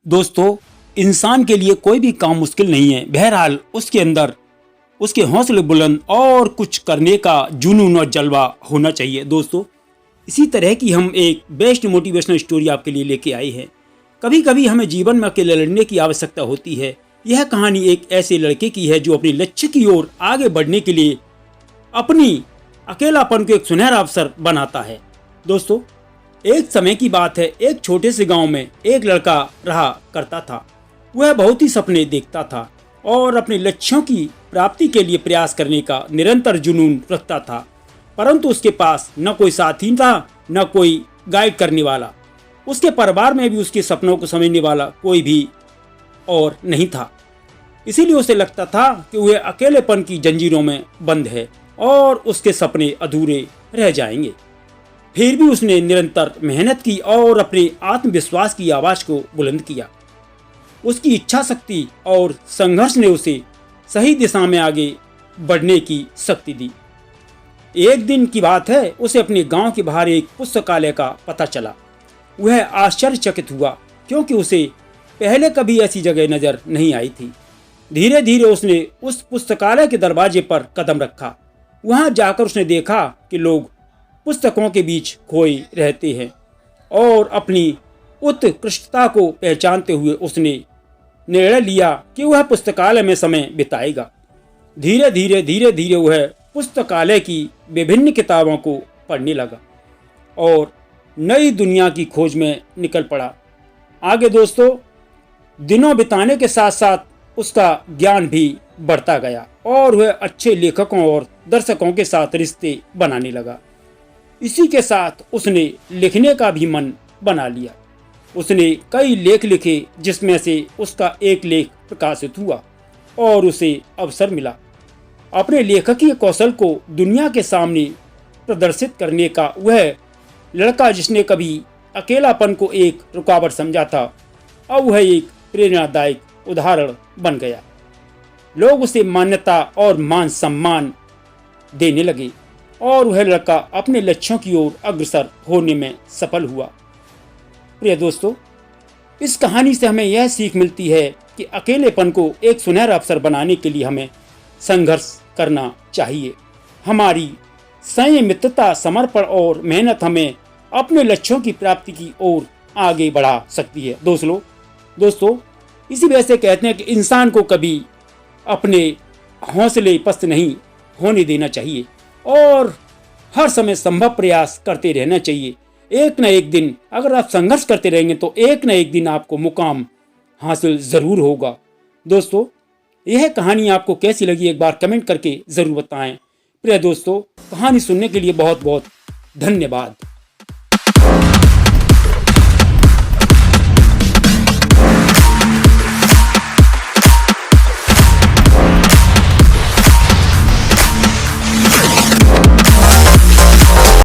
दोस्तों, इंसान के लिए कोई भी काम मुश्किल नहीं है। बहरहाल उसके अंदर उसके हौसले बुलंद और कुछ करने का जुनून और जलवा होना चाहिए। दोस्तों, इसी तरह की हम एक बेस्ट मोटिवेशनल स्टोरी आपके लिए लेके आए हैं। कभी कभी हमें जीवन में अकेले लड़ने की आवश्यकता होती है। यह कहानी एक ऐसे लड़के की है जो अपने लक्ष्य की ओर आगे बढ़ने के लिए अपनी अकेलापन को एक सुनहरा अवसर बनाता है। दोस्तों, एक समय की बात है, एक छोटे से गांव में एक लड़का रहा करता था। वह बहुत ही सपने देखता था और अपने लक्ष्यों की प्राप्ति के लिए प्रयास करने का निरंतर जुनून रखता था, परंतु उसके पास न कोई साथी था, न कोई गाइड करने वाला। उसके परिवार में भी उसके सपनों को समझने वाला कोई भी और नहीं था। इसीलिए उसे लगता था कि वह अकेलेपन की जंजीरों में बंद है और उसके सपने अधूरे रह जाएंगे। फिर भी उसने निरंतर मेहनत की और अपने आत्मविश्वास की आवाज को बुलंद किया। उसकी इच्छा शक्ति और संघर्ष ने उसे सही दिशा में आगे बढ़ने की शक्ति दी। एक दिन की बात है, उसे अपने गांव के बाहर एक पुस्तकालय का पता चला। वह आश्चर्यचकित हुआ क्योंकि उसे पहले कभी ऐसी जगह नजर नहीं आई थी। धीरे धीरे उसने उस पुस्तकालय के दरवाजे पर कदम रखा। वहां जाकर उसने देखा कि लोग पुस्तकों के बीच खोए रहते हैं और अपनी उत्कृष्टता को पहचानते हुए उसने निर्णय लिया कि वह पुस्तकालय में समय बिताएगा। धीरे धीरे वह पुस्तकालय की विभिन्न किताबों को पढ़ने लगा और नई दुनिया की खोज में निकल पड़ा। आगे दोस्तों, दिनों बिताने के साथ साथ उसका ज्ञान भी बढ़ता गया और वह अच्छे लेखकों और दर्शकों के साथ रिश्ते बनाने लगा। इसी के साथ उसने लिखने का भी मन बना लिया। उसने कई लेख लिखे, जिसमें से उसका एक लेख प्रकाशित हुआ और उसे अवसर मिला अपने लेखकीय कौशल को दुनिया के सामने प्रदर्शित करने का। वह लड़का जिसने कभी अकेलापन को एक रुकावट समझा था, अब वह एक प्रेरणादायक उदाहरण बन गया। लोग उसे मान्यता और मान सम्मान देने लगे और वह लड़का अपने लक्ष्यों की ओर अग्रसर होने में सफल हुआ। प्रिय दोस्तों, इस कहानी से हमें यह सीख मिलती है कि अकेलेपन को एक सुनहरा अवसर बनाने के लिए हमें संघर्ष करना चाहिए। हमारी संयमितता, समर्पण और मेहनत हमें अपने लक्ष्यों की प्राप्ति की ओर आगे बढ़ा सकती है। दोस्तों, इसी वजह से कहते हैं कि इंसान को कभी अपने हौसले पस्त नहीं होने देना चाहिए और हर समय संभव प्रयास करते रहना चाहिए। एक न एक दिन अगर आप संघर्ष करते रहेंगे तो एक न एक दिन आपको मुकाम हासिल जरूर होगा। दोस्तों, यह कहानी आपको कैसी लगी एक बार कमेंट करके जरूर बताएं। प्रिय दोस्तों, कहानी सुनने के लिए बहुत बहुत धन्यवाद।